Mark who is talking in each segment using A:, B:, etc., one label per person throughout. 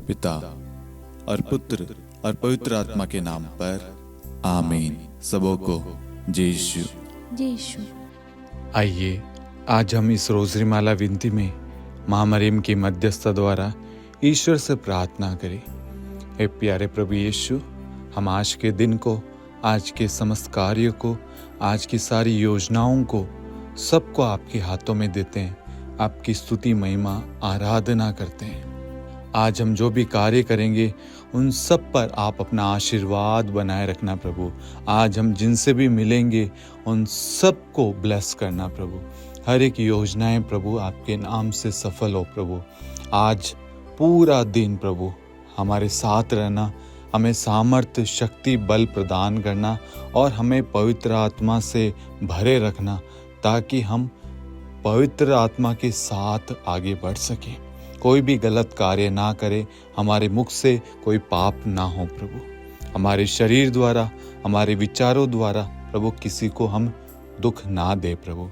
A: पिता और पुत्र और पवित्र आत्मा के नाम पर आमीन। सबों को जय यीशु।
B: जय यीशु।
C: आइए आज हम इस रोज़री माला विनती में माँ मरियम की मध्यस्थता द्वारा ईश्वर से प्रार्थना करें। हे प्यारे प्रभु यीशु, हम आज के दिन को, आज के समस्त कार्य को, आज की सारी योजनाओं को, सबको आपके हाथों में देते हैं। आपकी स्तुति, महिमा, आराधना करते हैं। आज हम जो भी कार्य करेंगे उन सब पर आप अपना आशीर्वाद बनाए रखना प्रभु। आज हम जिनसे भी मिलेंगे उन सबको ब्लेस करना प्रभु। हर एक योजनाएं प्रभु आपके नाम से सफल हो प्रभु। आज पूरा दिन प्रभु हमारे साथ रहना, हमें सामर्थ्य, शक्ति, बल प्रदान करना और हमें पवित्र आत्मा से भरे रखना, ताकि हम पवित्र आत्मा के साथ आगे बढ़ सकें। कोई भी गलत कार्य ना करे, हमारे मुख से कोई पाप ना हो प्रभु। हमारे शरीर द्वारा, हमारे विचारों द्वारा प्रभु किसी को हम दुख ना दे प्रभु।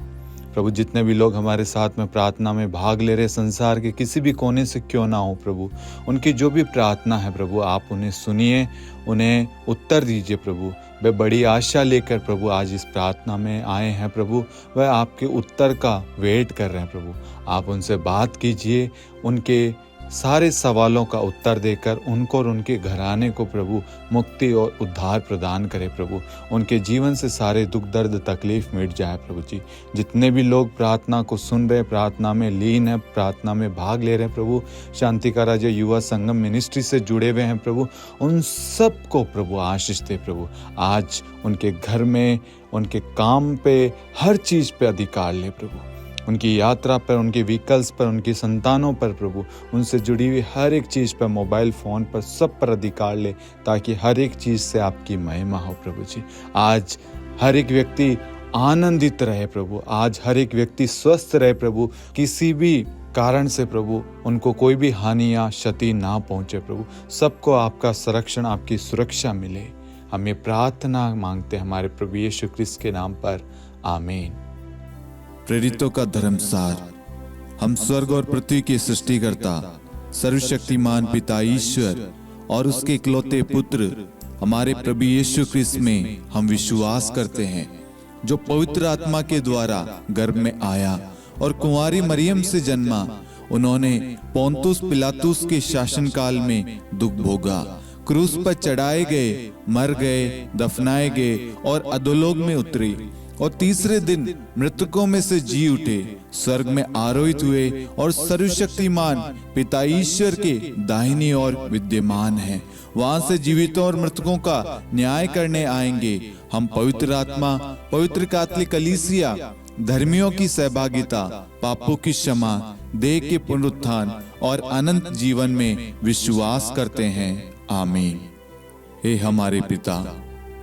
C: प्रभु जितने भी लोग हमारे साथ में प्रार्थना में भाग ले रहे, संसार के किसी भी कोने से क्यों ना हो प्रभु, उनकी जो भी प्रार्थना है प्रभु आप उन्हें सुनिए, उन्हें उत्तर दीजिए प्रभु। वे बड़ी आशा लेकर प्रभु आज इस प्रार्थना में आए हैं प्रभु। वह आपके उत्तर का वेट कर रहे हैं प्रभु। आप उनसे बात कीजिए, उनके सारे सवालों का उत्तर देकर उनको और उनके घराने को प्रभु मुक्ति और उद्धार प्रदान करे प्रभु। उनके जीवन से सारे दुख दर्द तकलीफ मिट जाए प्रभु जी। जितने भी लोग प्रार्थना को सुन रहे, प्रार्थना में लीन है, प्रार्थना में भाग ले रहे हैं प्रभु, शांति का राज्य युवा संगम मिनिस्ट्री से जुड़े हुए हैं प्रभु, उन सब को प्रभु आशीष दे प्रभु। आज उनके घर में, उनके काम पे, हर चीज़ पे अधिकार ले प्रभु। उनकी यात्रा पर, उनके व्हीकल्स पर, उनकी संतानों पर प्रभु, उनसे जुड़ी हुई हर एक चीज़ पर, मोबाइल फ़ोन पर, सब पर अधिकार ले, ताकि हर एक चीज़ से आपकी महिमा हो प्रभु जी। आज हर एक व्यक्ति आनंदित रहे प्रभु। आज हर एक व्यक्ति स्वस्थ रहे प्रभु। किसी भी कारण से प्रभु उनको कोई भी हानि या क्षति ना पहुँचे प्रभु। सबको आपका संरक्षण, आपकी सुरक्षा मिले। हम ये प्रार्थना मांगते हैं हमारे प्रभु यीशु क्रिस्त के नाम पर, आमीन।
A: प्रेरितों का धर्मसार। हम स्वर्ग और पृथ्वी के सृष्टिकर्ता, सर्वशक्तिमान पिता ईश्वर और उसके इकलौते पुत्र हमारे प्रभु यीशु क्रिस्त में हम विश्वास करते हैं, जो पवित्र आत्मा के द्वारा गर्भ में आया और कुंवारी मरियम से जन्मा। उन्होंने पोंतुस पिलातुस के शासनकाल में दुख भोगा, क्रूस पर चढ़ाए गए, मर गए, दफनाए गए और अधोलोक में उतरे और तीसरे दिन मृतकों में से जी उठे, स्वर्ग में आरोहित हुए और सर्वशक्तिमान पिता ईश्वर के दाहिनी ओर विद्यमान हैं। वहां से जीवितों और मृतकों का न्याय करने आएंगे। हम पवित्र आत्मा, पवित्र कैथोलिक कलीसिया, धर्मियों की सहभागिता, पापों की क्षमा, देह के पुनरुत्थान और अनंत जीवन में विश्वास करते हैं। आमीन। हे हमारे पिता,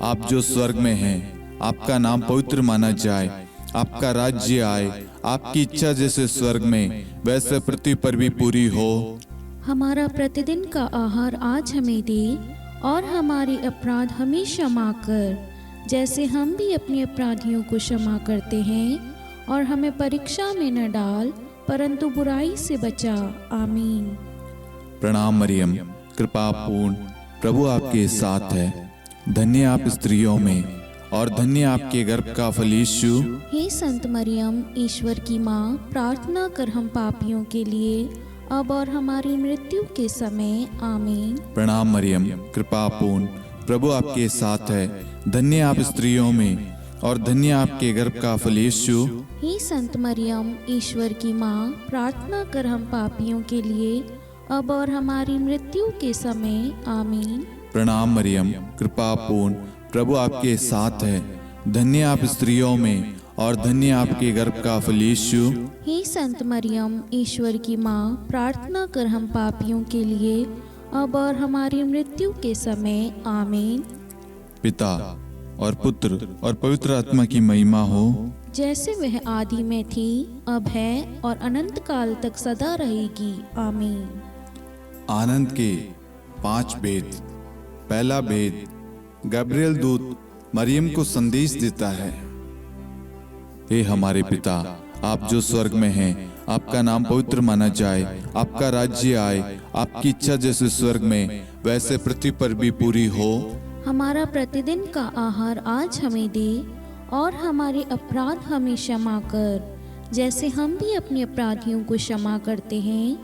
A: आप जो स्वर्ग में हैं, आपका नाम पवित्र माना जाए, आपका राज्य आए, आपकी इच्छा जैसे स्वर्ग में वैसे पृथ्वी पर भी पूरी हो।
B: हमारा प्रतिदिन का आहार आज हमें दे, और हमारे अपराध हमें क्षमा कर, जैसे हम भी अपने अपराधियों को क्षमा करते हैं, और हमें परीक्षा में न डाल, परंतु बुराई से बचा। आमीन।
A: प्रणाम मरियम, कृपा पूर्ण, प्रभु आपके साथ है। धन्य आप स्त्रियों में और धन्य आपके गर्भ का फल यीशु।
B: हे संत मरियम, ईश्वर की माँ, प्रार्थना कर हम पापियों के लिए, अब और हमारी मृत्यु के समय। आमीन।
A: प्रणाम मरियम, कृपा पूर्ण, प्रभु आपके साथ है। धन्य आप स्त्रियों में और धन्य आपके गर्भ का फल यीशु।
B: हे संत मरियम, ईश्वर की माँ, प्रार्थना कर हम पापियों के लिए, अब और हमारी मृत्यु के समय। आमीन।
A: प्रणाम मरियम, कृपा पूर्ण, प्रभु आपके साथ है। धन्य आप स्त्रियों में और धन्य आपके गर्भ का फल यीशु।
B: हे संत मरियम, ईश्वर की माँ, प्रार्थना कर हम पापियों के लिए, अब और हमारी मृत्यु के समय। आमीन।
A: पिता और पुत्र और पवित्र आत्मा की महिमा हो,
B: जैसे वह आदि में थी, अब है और अनंत काल तक सदा रहेगी। आमीन।
A: आनंद के 5 भेद। पहला भेद, गब्रिएल दूत मरियम को संदेश देता है। हे हमारे पिता, आप जो स्वर्ग में हैं, आपका नाम पवित्र माना जाए, आपका राज्य आए, आपकी इच्छा जैसे स्वर्ग में वैसे पृथ्वी पर भी पूरी हो।
B: हमारा प्रतिदिन का आहार आज हमें दे, और हमारे अपराध हमें क्षमा कर, जैसे हम भी अपने अपराधियों को क्षमा करते हैं,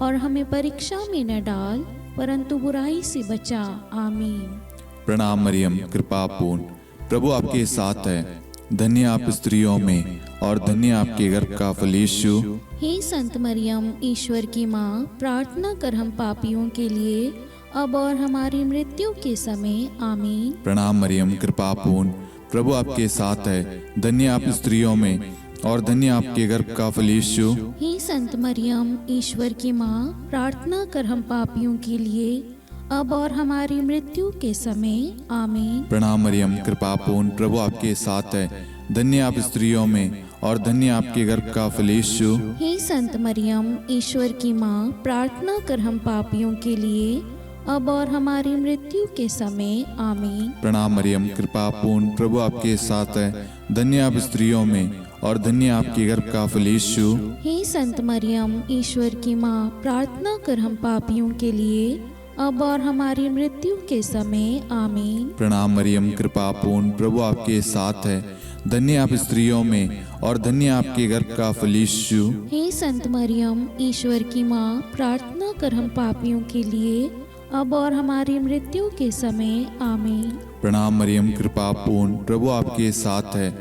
B: और हमें परीक्षा में न डाल, परंतु बुराई से बचा। आमीन।
A: प्रणाम मरियम, कृपा पूर्ण, प्रभु आपके साथ है। धन्य आप स्त्रियों में, और धन्य आपके गर्भ का फल यीशु।
B: हे संत मरियम, ईश्वर की माँ, प्रार्थना कर हम पापियों के लिए, अब और हमारी मृत्यु के समय। आमीन।
A: प्रणाम मरियम, कृपा पूर्ण, प्रभु आपके साथ है। धन्य आप स्त्रियों में, और धन्य आपके गर्भ का फल यीशु।
B: हे संत मरियम, ईश्वर की माँ, प्रार्थना कर हम पापियों के लिए, अब और हमारी मृत्यु के समय। आमीन।
A: प्रणाम मरियम, कृपा पूर्ण, प्रभु आपके साथ है। धन्य आप स्त्रियों में, और धन्य आपके गर्भ का फल यीशु।
B: हे संत मरियम, ईश्वर की माँ, प्रार्थना कर हम पापियों के लिए, अब और हमारी मृत्यु के समय। आमीन।
A: प्रणाम मरियम, कृपा पूर्ण, प्रभु आपके साथ है। धन्य आप स्त्रियों में, और धन्य आपके गर्भ का फल यीशु।
B: हे संत मरियम, ईश्वर की माँ, प्रार्थना कर हम पापियों के लिए, अब और हमारी मृत्यु के समय। आमीन।
A: प्रणाम मरियम, कृपा पूर्ण, प्रभु आपके साथ है। धन्य आप स्त्रियों में, और धन्य आपके गर्भ का फल यीशु।
B: हे संत मरियम, ईश्वर की माँ, प्रार्थना कर हम पापियों के लिए, अब और हमारी मृत्यु के समय। आमीन।
A: प्रणाम मरियम, कृपा पूर्ण, प्रभु आपके साथ है।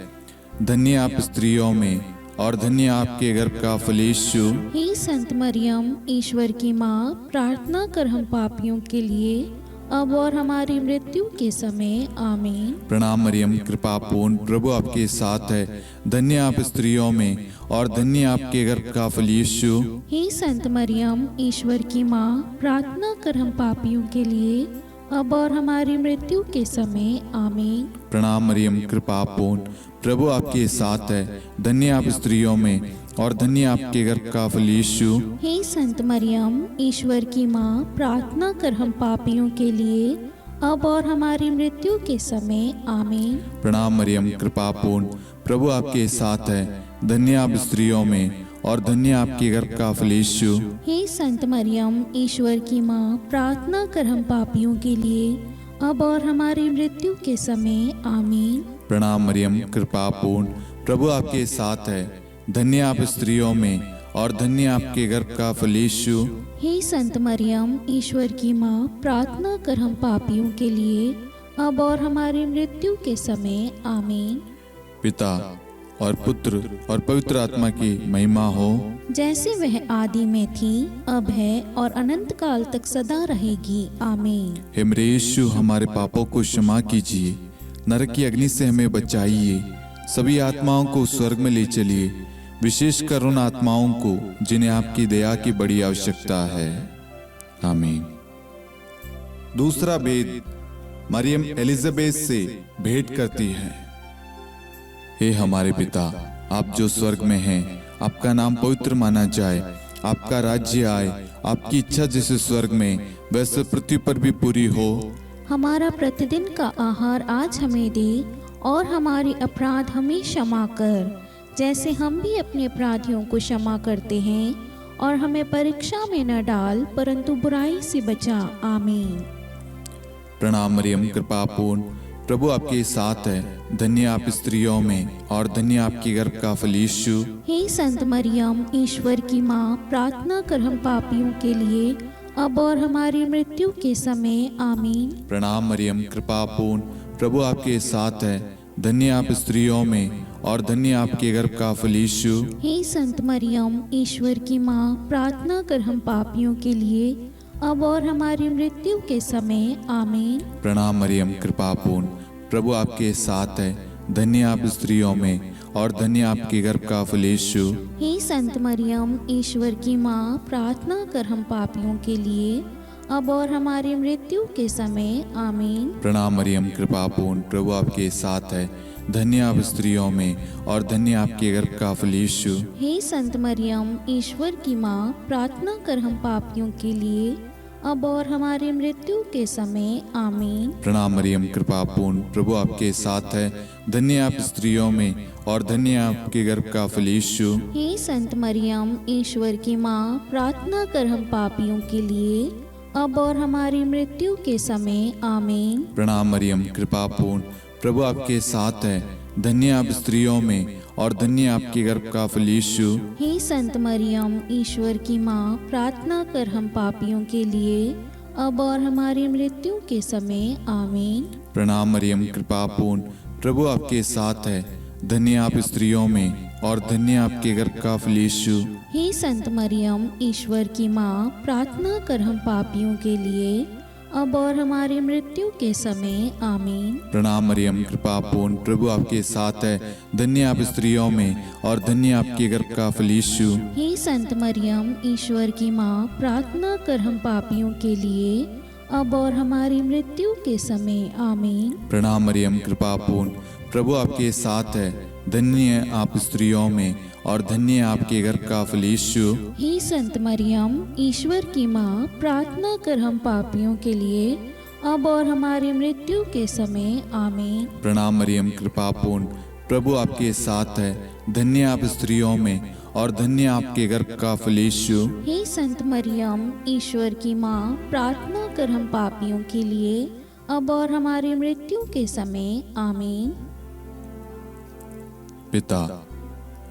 A: धन्य आप स्त्रियों में, और धन्य आपके गर्भ का फल यीशु।
B: हे संत मरियम, ईश्वर की माँ, प्रार्थना कर हम पापियों के लिए, अब और हमारी मृत्यु के समय। आमीन।
A: प्रणाम मरियम, कृपा पूर्ण, प्रभु आपके साथ है। धन्य आप स्त्रियों में, और धन्य आपके गर्भ का फल यीशु।
B: हे संत मरियम, ईश्वर की माँ, प्रार्थना कर हम पापियों के लिए, अब और हमारी मृत्यु के समय। आमीन।
A: प्रणाम मरियम, कृपा पूर्ण, प्रभु आपके साथ है। धन्य आप स्त्रियों में, और धन्य आपके गर्भ का फल यीशु।
B: हे संत मरियम, ईश्वर की माँ, प्रार्थना कर हम पापियों के लिए, अब और हमारी मृत्यु के समय। आमीन।
A: प्रणाम मरियम, कृपा पूर्ण, प्रभु आपके साथ है। धन्य आप स्त्रियों में, और धन्य आपके गर्भ का फल यीशु।
B: हे संत मरियम, ईश्वर की माँ, प्रार्थना कर हम पापियों के लिए, अब और हमारी मृत्यु के समय। आमीन।
A: प्रणाम मरियम, कृपा पूर्ण, प्रभु आपके साथ है। धन्य आप स्त्रियों में, और धन्य आपके गर्भ का फल यीशु।
B: हे संत मरियम, ईश्वर की माँ, प्रार्थना कर हम पापियों के लिए, अब और हमारी मृत्यु के समय। आमीन।
A: पिता और पुत्र और पवित्र आत्मा की महिमा हो,
B: जैसे वह आदि में थी, अब है, और अनंत काल तक सदा रहेगी। आमीन।
A: हे मेरे यीशु, हमारे पापों को क्षमा कीजिए, नरक की अग्नि से हमें बचाइए, सभी आत्माओं को स्वर्ग में ले चलिए, विशेषकर उन आत्माओं को जिन्हें आपकी दया की बड़ी आवश्यकता है। आमीन। दूसरा भेद, मरियम एलिजाबेथ से भेंट करती है। हे हमारे पिता, आप जो स्वर्ग में हैं, आपका नाम पवित्र माना जाए, आपका राज्य आए, आपकी इच्छा जैसे स्वर्ग में वैसे पृथ्वी पर भी पूरी हो।
B: हमारा प्रतिदिन का आहार आज हमें दे, और हमारे अपराध हमें क्षमा कर, जैसे हम भी अपने अपराधियों को क्षमा करते हैं, और हमें परीक्षा में न डाल, परंतु बुराई से बचा। आमीन।
A: प्रणाम मरियम, कृपा पूर्ण, प्रभु आपके साथ है। धन्य आप स्त्रियों में, और धन्य आपके गर्भ का फल यीशु।
B: हे संत मरियम, ईश्वर की माँ, प्रार्थना कर हम पापियों के लिए, अब और हमारी मृत्यु के समय। आमीन।
A: प्रणाम मरियम, कृपा पूर्ण, प्रभु आपके साथ है। धन्य आप स्त्रियों में, और धन्य आपके गर्भ का फल यीशु।
B: हे संत मरियम, ईश्वर की माँ, प्रार्थना कर हम पापियों के लिए, अब और हमारी मृत्यु के समय। आमीन।
A: प्रणाम मरियम, कृपा पूर्ण, प्रभु आपके साथ है। धन्य आप स्त्रियों में, और धन्य आपके गर्भ का फल यीशु।
B: हे संत मरियम, ईश्वर की माँ, प्रार्थना कर हम पापियों के लिए, अब और हमारी मृत्यु के समय। आमीन।
A: प्रणाम मरियम, कृपा पूर्ण, प्रभु आपके साथ है। धन्य आप स्त्रियों में, और धन्य आपके गर्भ का फल यीशु।
B: हे संत मरियम, ईश्वर की माँ, प्रार्थना कर हम पापियों के लिए, अब और हमारी मृत्यु के समय आमीन।
A: प्रणाम मरियम, कृपा पूर्ण, प्रभु आपके साथ है। धन्य आप स्त्रियों में और धन्य आपके गर्भ का फल यीशु।
B: हे संत मरियम, ईश्वर की माँ, प्रार्थना कर हम पापियों के लिए, अब और हमारी मृत्यु के समय आमीन।
A: प्रणाम मरियम, कृपा पूर्ण, प्रभु आपके साथ है। धन्य आप स्त्रियों में और धन्य आपके गर्भ का फल यीशु।
B: हे संत मरियम, ईश्वर की माँ, प्रार्थना कर हम पापियों के लिए, अब और हमारी मृत्यु के समय आमीन।
A: प्रणाम मरियम, कृपा पूर्ण, प्रभु आपके साथ है। धन्य आप स्त्रियों में और धन्य आपके गर्भ का फल यीशु।
B: हे संत मरियम, ईश्वर की माँ, प्रार्थना कर हम पापियों के लिए, अब और हमारी मृत्यु के समय आमीन।
A: प्रणाम मरियम, कृपा पूर्ण, प्रभु आपके साथ है। धन्य आप स्त्रियों में और धन्य आपके गर्भ का फल यीशु।
B: हे संत मरियम, ईश्वर की माँ, प्रार्थना कर हम पापियों के लिए, अब और हमारी मृत्यु के समय आमीन।
A: प्रणाम मरियम, कृपा पूर्ण, प्रभु आपके साथ है। धन्य आप स्त्रियों में और धन्य आपके गर्भ का फल यीशु।
B: हे संत मरियम, ईश्वर की माँ, प्रार्थना कर हम पापियों के लिए, अब और हमारी मृत्यु के समय आमीन।
A: प्रणाम मरियम, कृपा पूर्ण, प्रभु आपके साथ है। धन्य आप स्त्रियों में और धन्य आपके गर्भ का फल यीशु।
B: हे संत मरियम, ईश्वर की माँ, प्रार्थना कर हम पापियों के लिए, अब और हमारी मृत्यु के समय आमीन।
A: पिता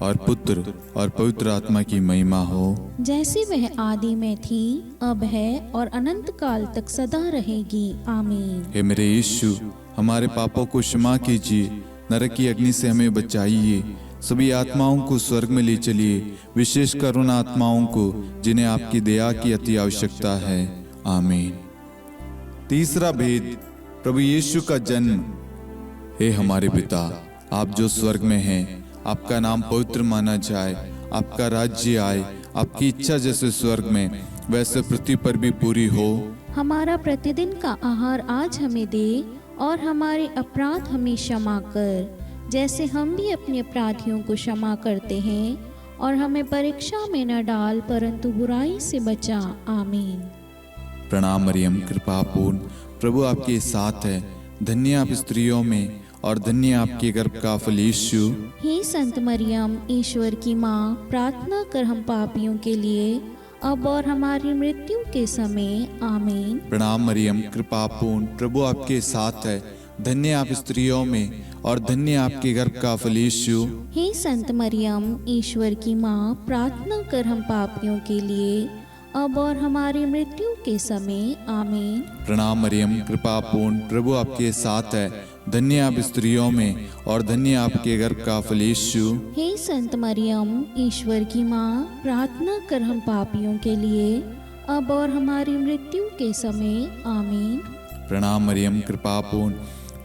A: और पुत्र और पवित्र आत्मा की महिमा हो,
B: जैसे वह आदि में थी, अब है और अनंत काल तक सदा रहेगी आमीन।
A: हे मेरे यीशु, हमारे पापों को क्षमा कीजिए, नरक की अग्नि से हमें बचाइए, सभी आत्माओं को स्वर्ग में ले चलिए, विशेषकर उन आत्माओं को जिन्हें आपकी दया की अति आवश्यकता है। आमीन। तीसरा भेद, प्रभु यीशु का जन्म। हे हमारे पिता, आप जो स्वर्ग में हैं, आपका नाम पवित्र माना जाए, आपका राज्य आए, आपकी इच्छा जैसे स्वर्ग में वैसे पृथ्वी पर भी पूरी हो।
B: हमारा प्रतिदिन का आहार आज हमें दे, और हमारे अपराध हमें क्षमा कर, जैसे हम भी अपने अपराधियों को क्षमा करते हैं, और हमें परीक्षा में न डाल, परंतु बुराई से बचा। आमीन।
A: प्रणाम मरियम, कृपा पूर्ण, प्रभु आपके साथ है। धन्य आप स्त्रियों में और धन्य आपके गर्भ का फल यीशु।
B: हे संत मरियम, ईश्वर की माँ, प्रार्थना कर हम पापियों के लिए, अब और हमारी मृत्यु के समय आमीन।
A: प्रणाम मरियम, कृपा पूर्ण, प्रभु आपके साथ है। धन्य आप स्त्रियों में और धन्य आपके गर्भ का फल यीशु।
B: हे संत मरियम, ईश्वर की माँ, प्रार्थना कर हम पापियों के लिए, अब और हमारी मृत्यु के समय आमीन।
A: प्रणाम मरियम, कृपा पूर्ण, प्रभु आपके साथ है। धन्य आप स्त्रियों में और धन्य आपके गर्भ का फल यीशु।
B: हे संत मरियम, ईश्वर की माँ, प्रार्थना कर हम पापियों के लिए, अब और हमारी मृत्यु के समय आमीन।
A: प्रणाम मरियम, कृपा पूर्ण,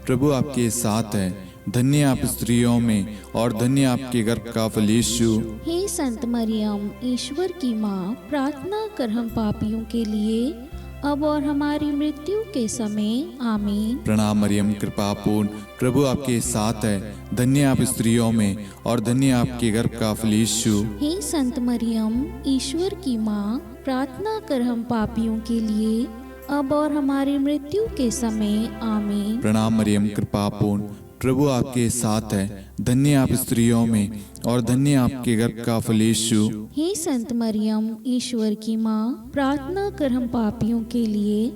A: प्रभु आपके साथ है। धन्य आप स्त्रियों में और धन्य आपके गर्भ का फल यीशु।
B: हे संत मरियम, ईश्वर की माँ, प्रार्थना कर हम पापियों के लिए, अब और हमारी मृत्यु के समय आमीन।
A: प्रणाम मरियम, कृपा पूर्ण, प्रभु आपके साथ है। धन्य आप स्त्रियों में और धन्य आपके गर्भ का फल यीशु।
B: हे संत मरियम, ईश्वर की माँ, प्रार्थना कर हम पापियों के लिए, अब और हमारी मृत्यु के समय आमीन।
A: प्रणाम मरियम, कृपा पूर्ण, प्रभु आपके साथ है। धन्य आप स्त्रियों में और धन्य आपके गर्भ का फल यीशु।
B: हे संत मरियम, ईश्वर की माँ, प्रार्थना कर हम पापियों के लिए,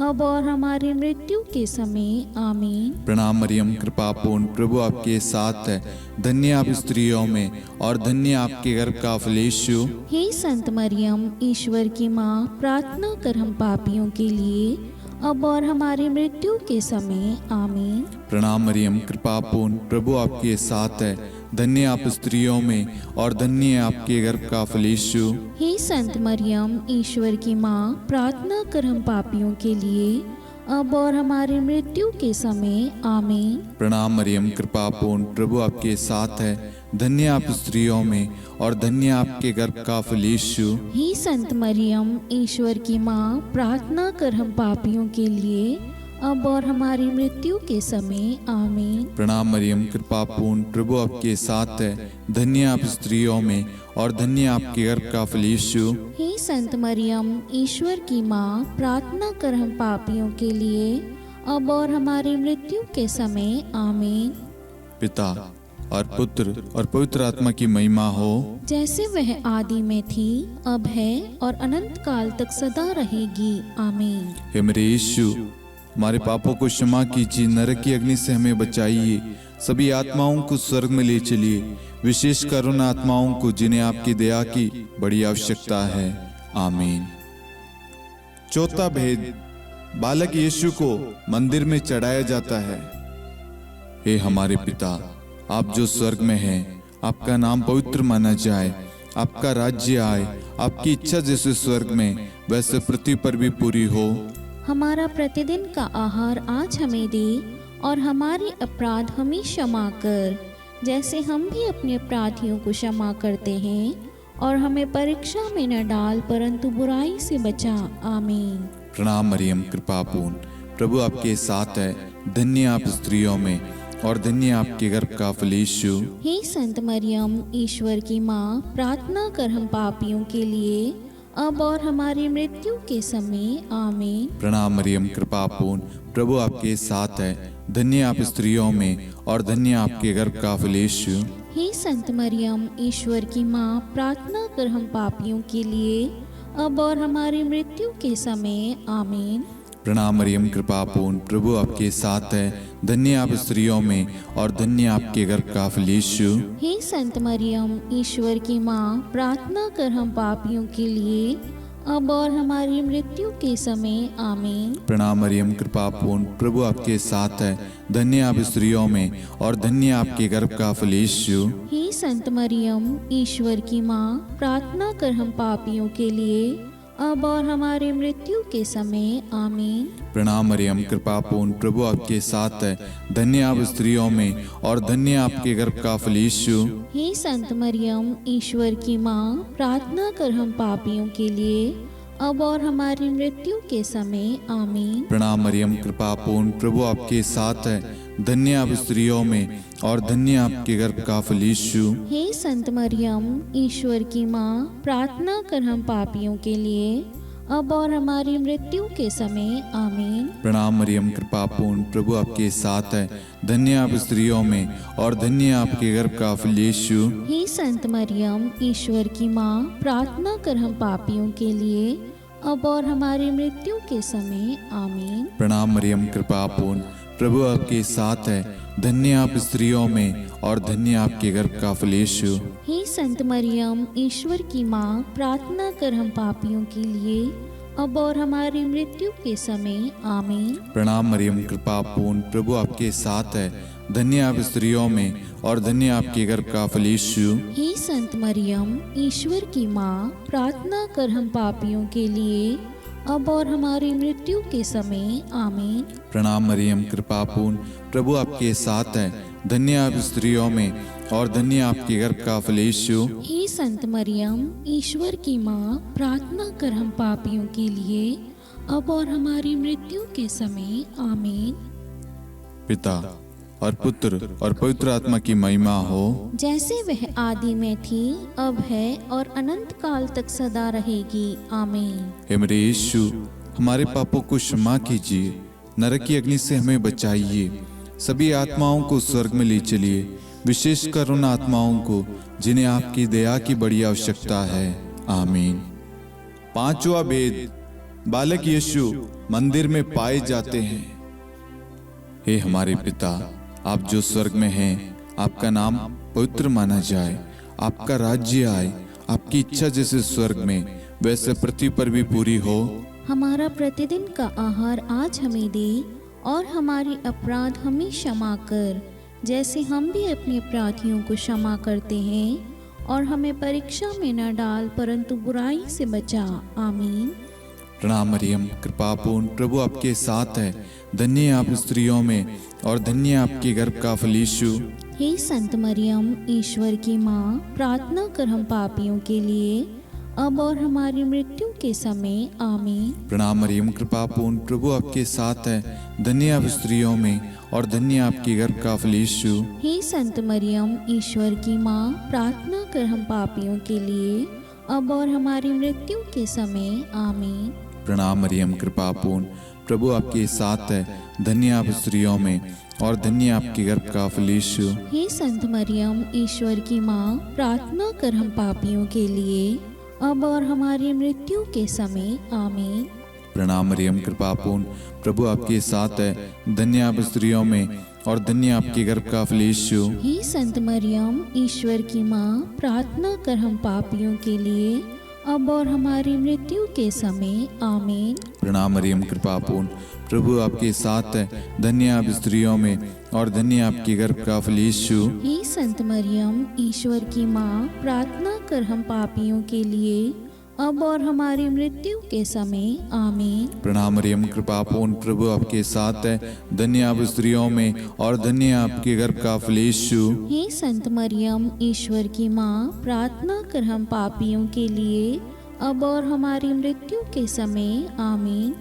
B: अब और हमारी मृत्यु के समय आमीन।
A: प्रणाम मरियम, कृपा पूर्ण, प्रभु आपके साथ है। धन्य आप स्त्रियों में और धन्य आपके गर्भ का फल यीशु।
B: हे संत मरियम, ईश्वर की माँ, प्रार्थना कर हम पापियों के लिए, अब और हमारी मृत्यु के समय आमीन।
A: प्रणाम मरियम, कृपा पूर्ण, प्रभु आपके साथ है। धन्य आप स्त्रियों में और धन्य आपके गर्भ का फल यीशु।
B: हे संत मरियम, ईश्वर की माँ, प्रार्थना कर हम पापियों के लिए, अब और हमारी मृत्यु के समय आमीन।
A: प्रणाम मरियम, कृपा पूर्ण, प्रभु आपके साथ है। धन्य आप स्त्रियों में और धन्य आपके गर्भ का फल यीशु।
B: हे संत मरियम, ईश्वर की माँ, प्रार्थना कर हम पापियों के लिए, अब और हमारी मृत्यु के समय आमीन।
A: प्रणाम मरियम, कृपा पूर्ण, प्रभु आपके साथ है। धन्य आप स्त्रियों में और धन्य आपके गर्भ का फल यीशु।
B: हे संत मरियम, ईश्वर की माँ, प्रार्थना कर हम पापियों के लिए, अब और हमारी मृत्यु के समय आमीन।
A: पिता और पुत्र और पवित्र आत्मा की महिमा हो,
B: जैसे वह आदि में थी, अब है और अनंत काल तक सदा रहेगी आमीन।
A: हे मेरे यीशु, हमारे पापों को क्षमा कीजिए, नरक की अग्नि से हमें बचाइए, सभी आत्माओं को स्वर्ग में ले चलिए, विशेषकर उन आत्माओं को जिन्हें आपकी दया की बड़ी आवश्यकता है। आमीन। चौथा भेद, बालक यीशु को मंदिर में चढ़ाया जाता है। हे हमारे पिता, आप जो स्वर्ग में हैं, आपका नाम पवित्र माना जाए, आपका राज्य आए, आपकी इच्छा जैसे स्वर्ग में वैसे पृथ्वी पर भी पूरी हो।
B: हमारा प्रतिदिन का आहार आज हमें दे, और हमारे अपराध हमें क्षमा कर, जैसे हम भी अपने अपराधियों को क्षमा करते हैं, और हमें परीक्षा में न डाल, परंतु बुराई से बचा। आमीन।
A: प्रणाम मरियम, कृपा पूर्ण, प्रभु आपके साथ है। धन्य आप स्त्रियों में और धन्य आपके गर्भ का फल यीशु।
B: हे संत मरियम, ईश्वर की माँ, प्रार्थना कर हम पापियों के लिए, अब और हमारी मृत्यु के समय आमीन।
A: प्रणाम मरियम, कृपा पूर्ण, प्रभु आपके साथ है। धन्य आप स्त्रियों में और धन्य आपके गर्भ का फल यीशु।
B: हे संत मरियम, ईश्वर की माँ, प्रार्थना कर हम पापियों के लिए, अब और हमारी मृत्यु के समय आमीन।
A: प्रणाम मरियम, कृपा पूर्ण, प्रभु आपके साथ है। धन्य आप स्त्रियों में और धन्य आपके गर्भ का फल यीशु।
B: हे संत मरियम, ईश्वर की माँ, प्रार्थना कर हम पापियों के लिए, अब और हमारी मृत्यु के समय आमीन।
A: प्रणाम मरियम, कृपा पूर्ण, प्रभु आपके साथ है। धन्य आप स्त्रियों में और धन्य आपके गर्भ का फल यीशु।
B: हे संत मरियम, ईश्वर की माँ, प्रार्थना कर हम पापियों के लिए, अब और हमारी मृत्यु के समय आमीन।
A: प्रणाम मरियम, कृपा पूर्ण, प्रभु आपके साथ है। धन्य आप स्त्रियों में और धन्य आपके गर्भ का फल यीशु।
B: हे संत मरियम, ईश्वर की माँ, प्रार्थना कर हम पापियों के लिए, अब और हमारी मृत्यु के समय आमीन।
A: प्रणाम मरियम, कृपा पूर्ण, प्रभु आपके साथ है। धन्य आप स्त्रियों में और धन्य आपके गर्भ का फल यीशु।
B: हे संत मरियम, ईश्वर की माँ, प्रार्थना कर हम पापियों के लिए, अब और हमारी मृत्यु के समय आमीन।
A: प्रणाम मरियम, कृपा पूर्ण, प्रभु आपके साथ है। धन्य आप स्त्रियों में और धन्य आपके गर्भ का फल यीशु।
B: हे संत मरियम, ईश्वर की माँ, प्रार्थना कर हम पापियों के लिए, अब और हमारी मृत्यु के समय आमीन।
A: प्रणाम मरियम, कृपा पूर्ण, प्रभु आपके साथ है। धन्य आप स्त्रियों में और धन्य आपके गर्भ का फल यीशु।
B: हे संत मरियम, ईश्वर की माँ, प्रार्थना कर हम पापियों के लिए, अब और हमारी मृत्यु के समय आमीन।
A: प्रणाम मरियम, कृपा पूर्ण, प्रभु आपके साथ है। धन्य आप स्त्रियों में और धन्य आपके गर्भ का फल यीशु।
B: हे संत मरियम, ईश्वर की माँ, प्रार्थना कर हम पापियों के लिए, अब और हमारी मृत्यु के समय आमीन।
A: प्रणाम मरियम, कृपा पूर्ण, प्रभु आपके साथ है। धन्य आप स्त्रियों में और धन्य आपके गर्भ का फल यीशु।
B: हे संत मरियम, ईश्वर की माँ, प्रार्थना कर हम पापियों के लिए, अब और हमारी मृत्यु के समय आमीन।
A: पिता और पुत्र और पवित्र आत्मा की महिमा हो,
B: जैसे वह आदि में थी, अब है और अनंत काल तक सदा रहेगी आमीन।
A: हे मेरे यीशु, हमारे पापों को क्षमा कीजिए, नरक की अग्नि से हमें बचाइए, सभी आत्माओं को स्वर्ग में ले चलिए, विशेषकर उन आत्माओं को जिन्हें आपकी दया की बड़ी आवश्यकता है। आमीन। पांचवा भेद, बालक यीशु मंदिर में पाए जाते हैं। हे हमारे पिता, आप जो स्वर्ग में हैं, आपका नाम पवित्र माना जाए, आपका राज्य आए, आपकी इच्छा जैसे स्वर्ग में वैसे पृथ्वी पर भी पूरी हो।
B: हमारा प्रतिदिन का आहार आज हमें दे, और हमारे अपराध हमें क्षमा कर, जैसे हम भी अपने अपराधियों को क्षमा करते हैं, और हमें परीक्षा में न डाल, परंतु बुराई से बचा। आमीन।
A: प्रणाम मरियम, कृपा पूर्ण, प्रभु आपके साथ है। धन्य आप स्त्रियों में और धन्य आपके गर्भ का फल यीशु।
B: हे संत मरियम, ईश्वर की माँ, प्रार्थना कर हम पापियों के लिए, अब और हमारी मृत्यु के समय आमीन।
A: प्रणाम मरियम, कृपा पूर्ण, प्रभु आपके साथ है। धन्य आप स्त्रियों में और धन्य आपके गर्भ का फल यीशु।
B: हे संत मरियम, ईश्वर की माँ, प्रार्थना कर हम पापियों के लिए, अब और हमारी मृत्यु के समय आमीन।
A: प्रणाम मरियम, कृपा पूर्ण, प्रभु आपके साथ है। धन्य आप स्त्रियों में और धन्य आपके गर्भ का फल यीशु।
B: हे संत मरियम, ईश्वर की माँ, प्रार्थना कर हम पापियों के लिए, अब और हमारी मृत्यु के समय आमीन।
A: प्रणाम मरियम, कृपा पूर्ण, प्रभु आपके साथ है। धन्य आप स्त्रियों में और धन्य आपके गर्भ का फल यीशु।
B: हे संत मरियम, ईश्वर की माँ, प्रार्थना कर हम पापियों के लिए, अब और हमारी मृत्यु के समय आमीन।
A: प्रणाम मरियम, कृपा पूर्ण, प्रभु आपके साथ है। धन्य आप स्त्रियों में और धन्य आपके गर्भ का फल यीशु।
B: हे संत मरियम, ईश्वर की माँ, प्रार्थना कर हम पापियों के लिए, अब और हमारी मृत्यु के समय आमीन।
A: प्रणाम मरियम, कृपा पूर्ण, प्रभु आपके साथ है। धन्य आप स्त्रियों में और धन्य आपके गर्भ का फल यीशु।
B: हे संत मरियम, ईश्वर की माँ, प्रार्थना कर हम पापियों के लिए, अब और हमारी मृत्यु के समय आमीन।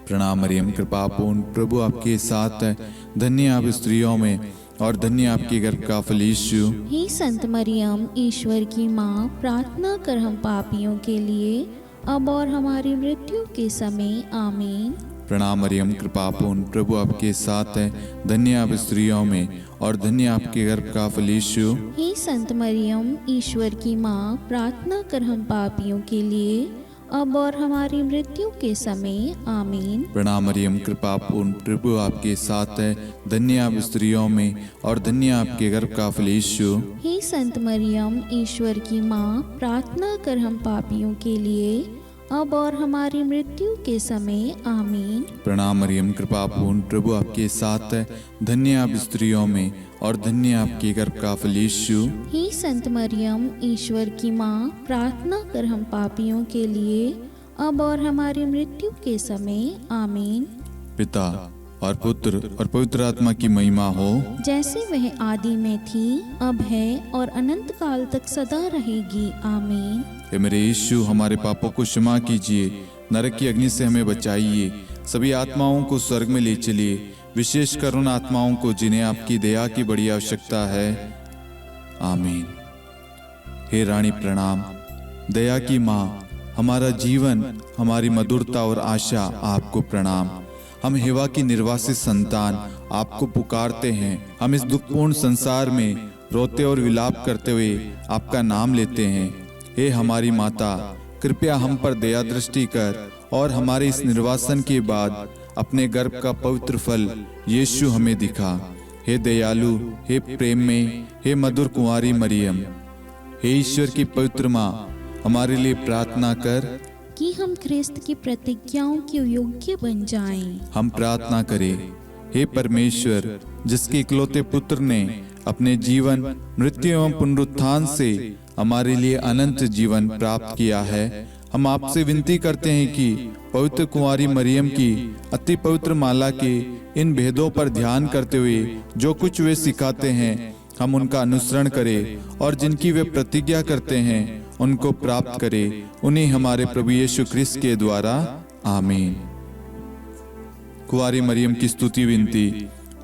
A: प्रणाम मरियम, कृपा पूर्ण, प्रभु आपके साथ है। धन्य आप स्त्रियों में और धन्य आपके गर्भ का फल यीशु।
B: हे संत मरियम, ईश्वर की माँ, प्रार्थना कर हम पापियों के लिए, अब और हमारी मृत्यु के समय आमीन।
A: प्रणाम मरियम, कृपा पूर्ण, प्रभु आपके साथ है। धन्य आप स्त्रियों में और धन्य आपके गर्भ का फल यीशु।
B: हे संत मरियम, ईश्वर की माँ, प्रार्थना कर हम पापियों के लिए, अब और हमारी मृत्यु के समय आमीन।
A: प्रणाम मरियम, कृपा पूर्ण, प्रभु आपके साथ है। धन्य आप स्त्रियों में और धन्य आपके गर्भ का फल यीशु।
B: हे संत मरियम, ईश्वर की माँ, प्रार्थना कर हम पापियों के लिए, अब और हमारी मृत्यु के समय आमीन।
A: प्रणाम मरियम, कृपा पूर्ण, प्रभु आपके साथ है। धन्य आप स्त्रियों में और धन्य आपके गर्भ का फल यीशु।
B: हे संत मरियम, ईश्वर की माँ, प्रार्थना कर हम पापियों के लिए, अब और हमारी मृत्यु के समय आमीन।
A: पिता और पुत्र और पवित्र आत्मा की महिमा हो,
B: जैसे वह आदि में थी, अब है और अनंत काल तक सदा रहेगी आमीन।
A: हे मेरे यीशु, हमारे पापों को क्षमा कीजिए, नरक की अग्नि से हमें बचाइए, सभी आत्माओं को स्वर्ग में ले चलिए, विशेषकर उन आत्माओं को जिन्हें आपकी दया की बड़ी आवश्यकता है। आमीन। हे रानी प्रणाम, दया की माँ, हमारा जीवन, हमारी मधुरता और आशा आपको प्रणाम। हम हेवा की निर्वासित संतान आपको पुकारते हैं। हम इस दुखपूर्ण संसार में रोते और विलाप करते हुए आपका नाम लेते हैं। हे हमारी माता, कृपया हम पर दया दृष्टि कर और हमारे इस निर्वासन के बाद अपने गर्भ का पवित्र फल यीशु हमें दिखा। हे दयालु, हे प्रेम में, हे मधुर कुंवारी मरियम, हे ईश्वर की पवित्र माँ, हमारे लिए प्रार्थना कर
B: कि हम ख्रिस्त की प्रतिज्ञाओं के योग्य बन जाएं।
A: हम प्रार्थना करें। हे परमेश्वर, जिसके इकलौते पुत्र ने अपने जीवन, मृत्यु एवं पुनरुत्थान से हमारे लिए अनंत जीवन प्राप्त किया है, हम आपसे विनती करते हैं कि पवित्र कुंवारी मरियम की अति पवित्र माला के इन भेदों पर ध्यान करते हुए जो कुछ वे सिखाते हैं, हम उनका अनुसरण करें और जिनकी वे प्रतिज्ञा करते हैं उनको प्राप्त करें। उन्हीं हमारे प्रभु यीशु ख्रिस्त के द्वारा आमीन। कुंवारी मरियम की स्तुति विनती।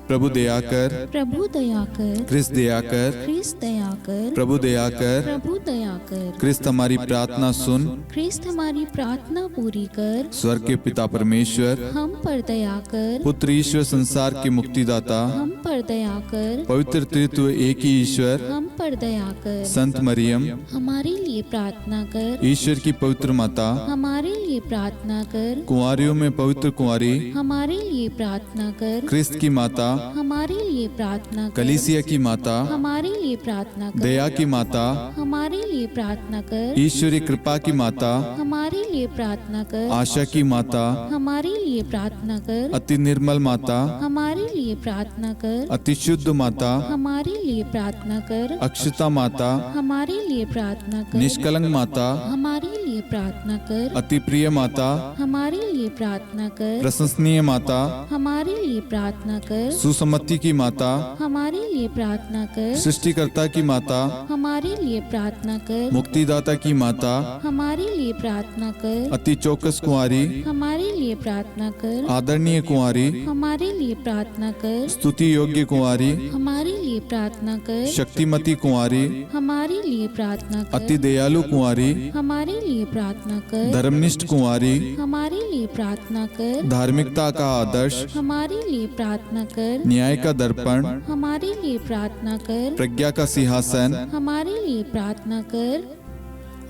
A: प्रभु दया कर,
B: प्रभु दया कर,
A: ख्रिस्त दया कर,
B: ख्रिस्त दया कर,
A: प्रभु दया कर,
B: प्रभु दया कर,
A: ख्रिस्त हमारी प्रार्थना सुन।
B: ख्रिस्त हमारी प्रार्थना पूरी कर,
A: स्वर्ग के पिता परमेश्वर,
B: हम पर दया कर,
A: पुत्र ईश्वर संसार के मुक्तिदाता,
B: हम पर दया कर,
A: पवित्र त्रित्व एक ही ईश्वर,
B: हम पर दया कर,
A: संत मरियम,
B: हमारे लिए प्रार्थना कर,
A: ईश्वर की पवित्र माता,
B: हमारे लिए प्रार्थना कर,
A: कुंवारियों में पवित्र कुंवारी,
B: हमारे लिए प्रार्थना कर,
A: ख्रिस्त की माता,
B: हमारे लिए प्रार्थना कर,
A: कलीसिया की माता,
B: हमारे लिए प्रार्थना कर,
A: दया की माता,
B: हमारे लिए प्रार्थना कर,
A: ईश्वरी कृपा की माता,
B: हमारे लिए प्रार्थना कर,
A: आशा की माता,
B: हमारे लिए प्रार्थना कर,
A: अति निर्मल माता,
B: हमारे लिए प्रार्थना कर,
A: अति शुद्ध माता,
B: हमारे लिए प्रार्थना कर,
A: अक्षता माता,
B: हमारे लिए प्रार्थना कर,
A: निष्कलंक माता,
B: हमारे लिए लिए प्रार्थना कर।
A: अति प्रिय माता,
B: हमारे लिए प्रार्थना कर।
A: प्रशंसनीय माता,
B: हमारे लिए प्रार्थना कर।
A: सुसम्मति की माता,
B: हमारे लिए प्रार्थना कर।
A: सृष्टिकर्ता की माता,
B: हमारे लिए प्रार्थना कर।
A: मुक्तिदाता की माता,
B: हमारे लिए प्रार्थना कर।
A: अति चौकस कुंवारी,
B: हमारे लिए प्रार्थना कर।
A: आदरणीय कुंवारी,
B: हमारे लिए प्रार्थना कर।
A: स्तुति योग्य कुंवारी,
B: हमारे लिए प्रार्थना कर।
A: शक्तिमती कुंवारी,
B: हमारे लिए प्रार्थना कर।
A: अति दयालु कुंवारी,
B: हमारे लिए प्रार्थना कर।
A: धर्मनिष्ठ कुंवारी,
B: हमारे लिए प्रार्थना कर।
A: धार्मिकता का आदर्श,
B: हमारे लिए प्रार्थना कर।
A: न्याय का दर्पण,
B: हमारे लिए प्रार्थना कर।
A: प्रज्ञा का सिंहासन,
B: हमारे लिए प्रार्थना कर।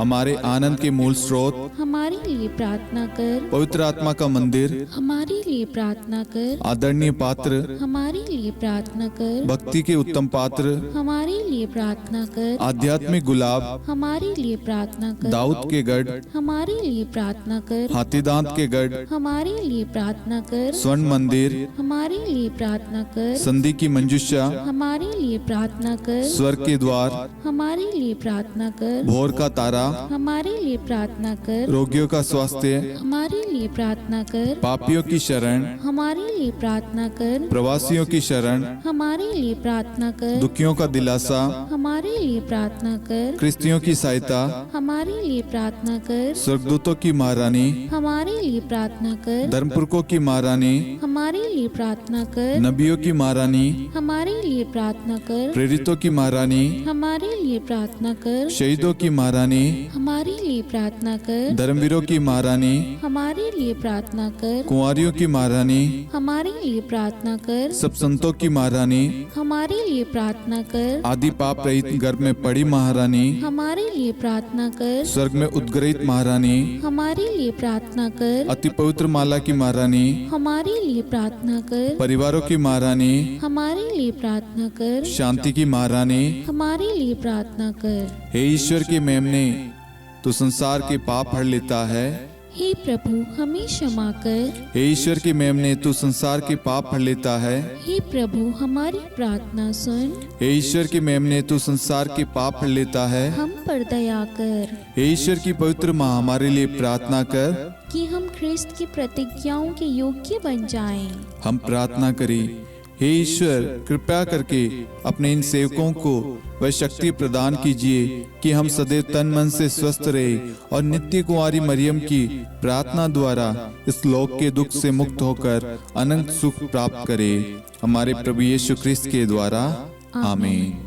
A: हमारे आनंद के मूल स्रोत,
B: हमारे लिए प्रार्थना कर।
A: पवित्र आत्मा का मंदिर,
B: हमारे लिए प्रार्थना कर।
A: आदरणीय पात्र,
B: हमारे लिए प्रार्थना कर।
A: भक्ति के उत्तम पात्र,
B: हमारे लिए प्रार्थना कर।
A: आध्यात्मिक गुलाब,
B: हमारे लिए प्रार्थना कर।
A: दाऊद के गढ़,
B: हमारे लिए प्रार्थना कर।
A: हाथीदांत के गढ़,
B: हमारे लिए प्रार्थना कर।
A: स्वर्ण मंदिर,
B: हमारे लिए प्रार्थना कर।
A: संधि की मंजुषा,
B: हमारे लिए प्रार्थना कर।
A: स्वर्ग के द्वार,
B: हमारे लिए प्रार्थना कर।
A: भोर का तारा,
B: हमारे लिए प्रार्थना कर।
A: रोगियों का स्वास्थ्य,
B: हमारे लिए प्रार्थना कर।
A: पापियों की शरण,
B: हमारे लिए प्रार्थना कर।
A: प्रवासियों की शरण,
B: हमारे लिए प्रार्थना कर।
A: दुखियों का दिलासा,
B: हमारे लिए प्रार्थना कर।
A: क्रिस्तियों की सहायता,
B: हमारे लिए प्रार्थना कर।
A: स्वर्गदूतों की महारानी,
B: हमारे लिए प्रार्थना कर।
A: धर्मपुरखों की महारानी,
B: हमारे लिए प्रार्थना कर।
A: नबियों की महारानी,
B: हमारे लिए प्रार्थना कर।
A: प्रेरितों की महारानी,
B: हमारे लिए प्रार्थना कर।
A: शहीदों की महारानी,
B: हमारे लिए प्रार्थना कर।
A: धर्मवीरों की महारानी,
B: हमारे लिए प्रार्थना कर।
A: कुंवारियों की महारानी,
B: हमारे लिए प्रार्थना कर।
A: सब संतों की महारानी,
B: हमारे लिए प्रार्थना कर।
A: आदि पाप रहित गर्भ में पड़ी महारानी,
B: हमारे लिए प्रार्थना कर।
A: स्वर्ग में उद्गृहित महारानी,
B: हमारे लिए प्रार्थना कर।
A: अति पवित्र माला की महारानी,
B: हमारे लिए प्रार्थना कर।
A: परिवारों की महारानी,
B: हमारे लिए प्रार्थना कर।
A: शांति की महारानी,
B: हमारे लिए प्रार्थना कर।
A: हे ईश्वर के मेमने, तू संसार के पाप हर लेता है।
B: हे प्रभु हमें क्षमा कर।
A: हे ईश्वर के मेमने, तू संसार के पाप हर लेता है।
B: हे प्रभु हमारी प्रार्थना सुन।
A: हे ईश्वर के मेमने, तू संसार के पाप हर लेता है।
B: हम पर दया कर
A: हे ईश्वर की पवित्र माँ, हमारे लिए प्रार्थना कर।
B: कि हम ख्रिस्त की प्रतिज्ञाओं के योग्य बन जाएं।
A: हम प्रार्थना करें, हे ईश्वर कृपया करके अपने इन सेवकों को वह शक्ति प्रदान कीजिए कि हम सदैव तन मन से स्वस्थ रहे और नित्य कुंवारी मरियम की प्रार्थना द्वारा इस लोक के दुख से मुक्त होकर अनंत सुख प्राप्त करें। हमारे प्रभु यीशु ख्रिस्त के द्वारा आमीन।